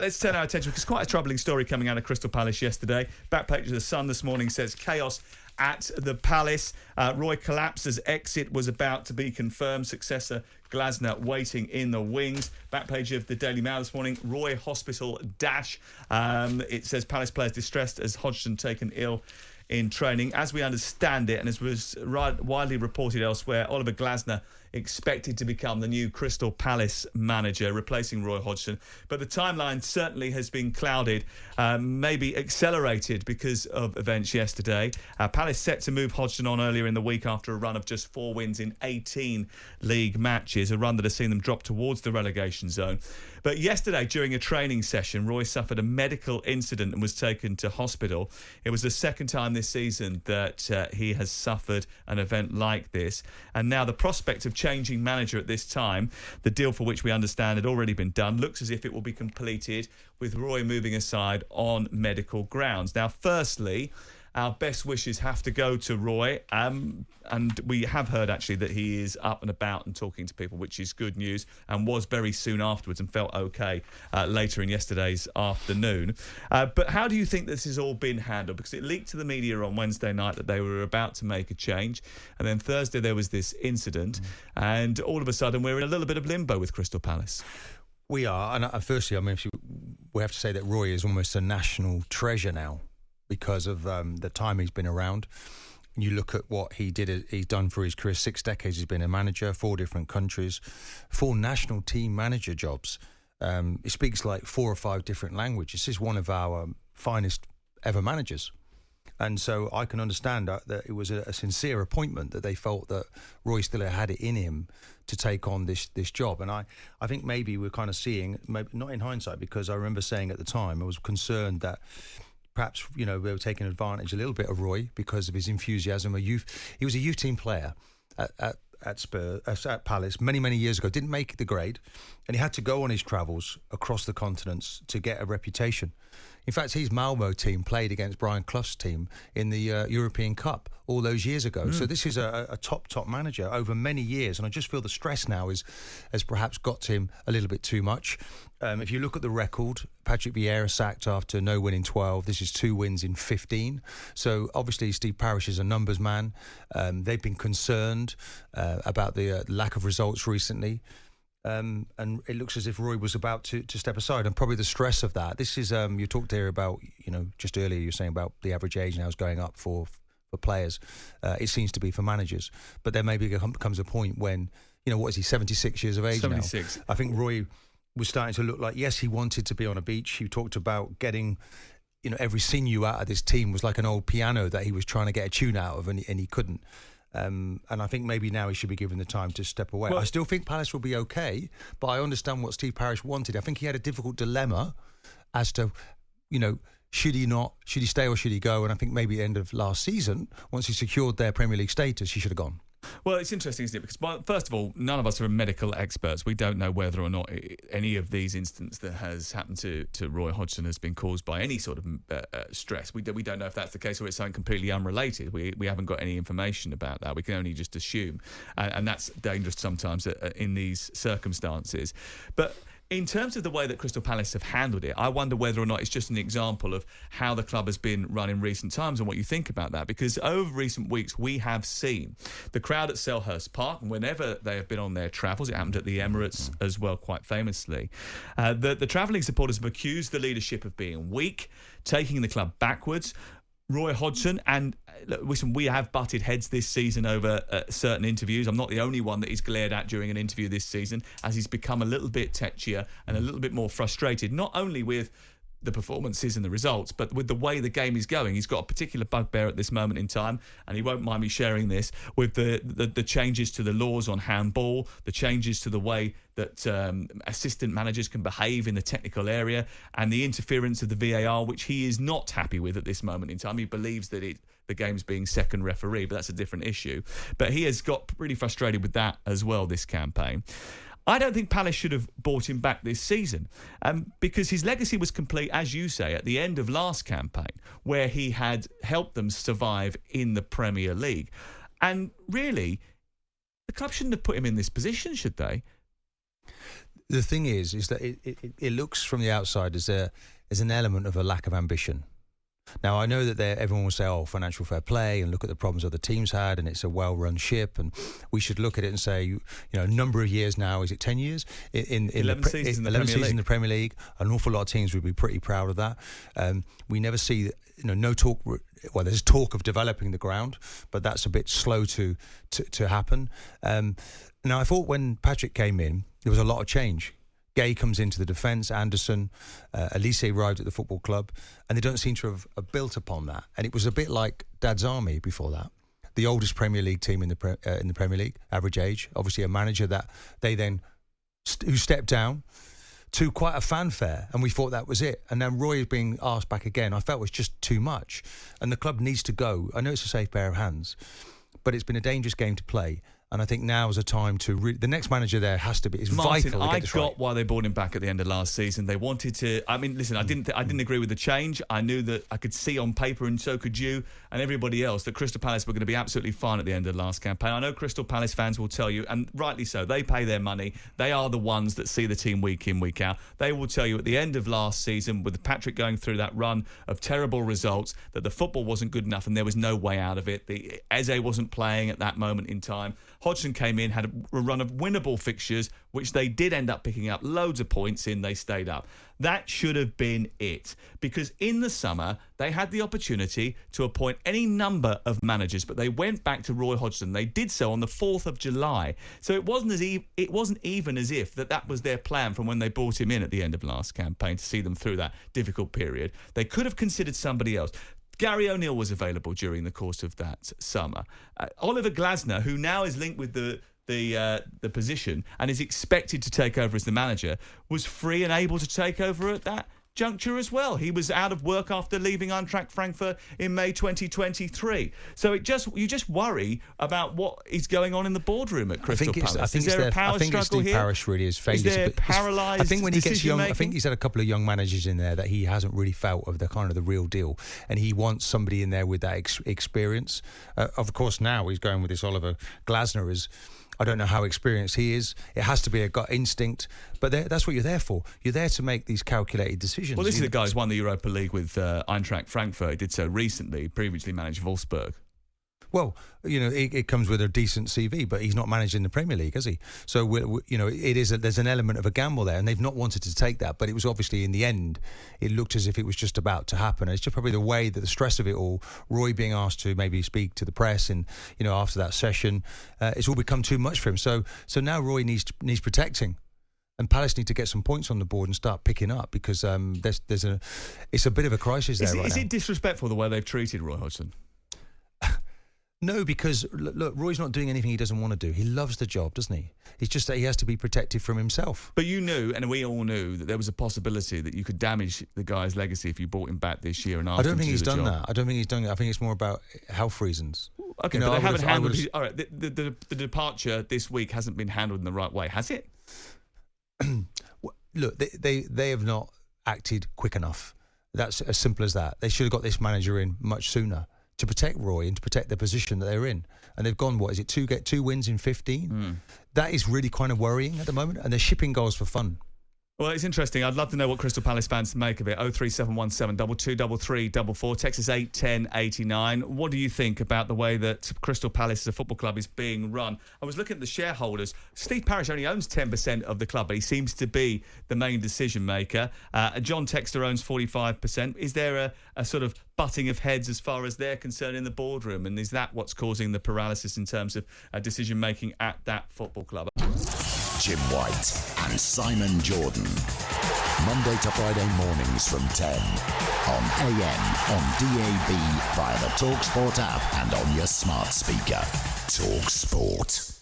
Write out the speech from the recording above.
Let's turn our attention because quite a troubling story coming out of Crystal Palace yesterday. Back page of the Sun this morning says chaos at the Palace. Roy Collapse's exit was about to be confirmed. Successor Glasner waiting in the wings. Back page of the Daily Mail this morning. Roy Hospital dash. It says Palace players distressed as Hodgson taken ill in training. As we understand it, and as was widely reported elsewhere, Oliver Glasner expected to become the new Crystal Palace manager, replacing Roy Hodgson. But the timeline certainly has been clouded, maybe accelerated because of events yesterday. Palace set to move Hodgson on earlier in the week after a run of just 4 wins in 18 league matches, a run that has seen them drop towards the relegation zone. But yesterday, during a training session, Roy suffered a medical incident and was taken to hospital. It was the second time this season that he has suffered an event like this. And now the prospect of changing manager at this time, the deal for which we understand had already been done, looks as if it will be completed with Roy moving aside on medical grounds. Now, firstly, our best wishes have to go to Roy, and we have heard actually that he is up and about and talking to people, which is good news, and was very soon afterwards and felt okay later in yesterday's afternoon. But how do you think this has all been handled? Because it leaked to the media on Wednesday night that they were about to make a change, and then Thursday there was this incident, and all of a sudden we're in a little bit of limbo with Crystal Palace. We are, and firstly, I mean, we have to say that Roy is almost a national treasure now, because of the time he's been around. You look at what he's done for his career. 6 decades he's been a manager, 4 different countries, 4 national team manager jobs. He speaks like 4 or 5 different languages. This is one of our finest ever managers. And so I can understand that it was a sincere appointment, that they felt that Roy still had it in him to take on this job. And I think maybe we're kind of seeing, maybe not in hindsight, because I remember saying at the time I was concerned that perhaps, they were taking advantage a little bit of Roy because of his enthusiasm. He was a youth team player at Palace many years ago. Didn't make the grade, and he had to go on his travels across the continents to get a reputation. In fact, his Malmo team played against Brian Clough's team in the European Cup all those years ago. So this is a top manager over many years, and I just feel the stress now has perhaps got to him a little bit too much. If you look at the record, Patrick Vieira sacked after no win in 12. This is 2 wins in 15. So obviously Steve Parish is a numbers man. They've been concerned about the lack of results recently. And it looks as if Roy was about to step aside, and probably the stress of that. This is, you talked here about, just earlier you were saying about the average age now is going up for players. It seems to be for managers. But there maybe comes a point when, what is he, 76 years of age 76. Now? I think Roy was starting to look like, yes, he wanted to be on a beach. He talked about getting, every sinew out of this team was like an old piano that he was trying to get a tune out of, and he couldn't. And I think maybe now he should be given the time to step away. Well, I still think Palace will be okay, but I understand what Steve Parish wanted. I think he had a difficult dilemma as to, should he stay or should he go? And I think maybe at the end of last season, once he secured their Premier League status, he should have gone. Well, it's interesting, isn't it? Because, first of all, none of us are medical experts. We don't know whether or not any of these incidents that has happened to Roy Hodgson has been caused by any sort of stress. We don't know if that's the case or it's something completely unrelated. We haven't got any information about that. We can only just assume. And that's dangerous sometimes in these circumstances. But in terms of the way that Crystal Palace have handled it, I wonder whether or not it's just an example of how the club has been run in recent times and what you think about that. Because over recent weeks, we have seen the crowd at Selhurst Park, and whenever they have been on their travels, it happened at the Emirates as well, quite famously, the travelling supporters have accused the leadership of being weak, taking the club backwards. Roy Hodgson, and listen, we have butted heads this season over certain interviews. I'm not the only one that he's glared at during an interview this season, as he's become a little bit tetchier and a little bit more frustrated, not only with the performances and the results, but with the way the game is going. He's got a particular bugbear at this moment in time, and he won't mind me sharing this, with the changes to the laws on handball, the changes to the way that assistant managers can behave in the technical area, and the interference of the VAR, which he is not happy with at this moment in time. He believes that the game's being second referee, but that's a different issue. But he has got pretty frustrated with that as well this campaign. I don't think Palace should have bought him back this season, because his legacy was complete, as you say, at the end of last campaign, where he had helped them survive in the Premier League. And really, the club shouldn't have put him in this position, should they? The thing is that it looks from the outside as an element of a lack of ambition. Now, I know that everyone will say, oh, financial fair play, and look at the problems other teams had, and it's a well-run ship, and we should look at it and say, a number of years now, is it 10 years? 11 seasons in the Premier League. An awful lot of teams would be pretty proud of that. We never see, no talk, well, there's talk of developing the ground, but that's a bit slow to happen. Now, I thought when Patrick came in, there was a lot of change. Gay comes into the defence, Anderson, Elise arrived at the football club, and they don't seem to have built upon that. And it was a bit like Dad's Army before that. The oldest Premier League team in the Premier League, average age, obviously a manager that they then who stepped down to quite a fanfare, and we thought that was it. And then Roy is being asked back again. I felt it was just too much, and the club needs to go. I know it's a safe pair of hands, but it's been a dangerous game to play. And I think now is a time to... the next manager there has to be... It's Martin, vital to get this right. I got why they brought him back at the end of last season. They wanted to... I mean, listen, I didn't agree with the change. I knew that I could see on paper, and so could you and everybody else, that Crystal Palace were going to be absolutely fine at the end of the last campaign. I know Crystal Palace fans will tell you, and rightly so, they pay their money. They are the ones that see the team week in, week out. They will tell you at the end of last season, with Patrick going through that run of terrible results, that the football wasn't good enough and there was no way out of it. Eze wasn't playing at that moment in time. Hodgson came in, had a run of winnable fixtures, which they did end up picking up loads of points in. They stayed up. That should have been it. Because in the summer, they had the opportunity to appoint any number of managers, but they went back to Roy Hodgson. They did so on the 4th of July. So it wasn't even as if that was their plan from when they brought him in at the end of last campaign to see them through that difficult period. They could have considered somebody else. Gary O'Neill was available during the course of that summer. Oliver Glasner, who now is linked with the position and is expected to take over as the manager, was free and able to take over at that juncture as well. He was out of work after leaving Eintracht Frankfurt in May 2023. So you just worry about what is going on in the boardroom at Crystal Palace. Is there a power struggle here? I think Steve Parish really is failed. Is there paralysed? I think when he gets young, I think he's had a couple of young managers in there that he hasn't really felt of the kind of the real deal, and he wants somebody in there with that experience. Of course, now he's going with this Oliver Glasner as... I don't know how experienced he is. It has to be a gut instinct, but that's what you're there for. You're there to make these calculated decisions. Well, this is the guy who's won the Europa League with Eintracht Frankfurt. He did so recently, previously managed Wolfsburg. Well, it comes with a decent CV, but he's not managed in the Premier League, has he? So, there's an element of a gamble there, and they've not wanted to take that. But it was obviously, in the end, it looked as if it was just about to happen. And it's just probably the way that the stress of it all, Roy being asked to maybe speak to the press, and after that session, it's all become too much for him. So now Roy needs protecting. And Palace need to get some points on the board and start picking up, because it's a bit of a crisis there right now. Is it disrespectful the way they've treated Roy Hodgson? No, because, look, Roy's not doing anything he doesn't want to do. He loves the job, doesn't he? It's just that he has to be protected from himself. But you knew, and we all knew, that there was a possibility that you could damage the guy's legacy if you brought him back this year and asked him to do the job. I don't think he's done that. I think it's more about health reasons. Okay, but they haven't handled his... All right, the departure this week hasn't been handled in the right way, has it? Look, they have not acted quick enough. That's as simple as that. They should have got this manager in much sooner to protect Roy and to protect the position that they're in. And they've gone, get 2 wins in 15? That is really kind of worrying at the moment, and they're shipping goals for fun. Well, it's interesting. I'd love to know what Crystal Palace fans make of it. 03717 223344. Text us 81089. What do you think about the way that Crystal Palace as a football club is being run? I was looking at the shareholders. Steve Parish only owns 10% of the club, but he seems to be the main decision maker. John Texter owns 45%. Is there a sort of butting of heads as far as they're concerned in the boardroom? And is that what's causing the paralysis in terms of decision making at that football club? Jim White and Simon Jordan. Monday to Friday mornings from 10 on AM, on DAB, via the TalkSPORT app and on your smart speaker. TalkSPORT.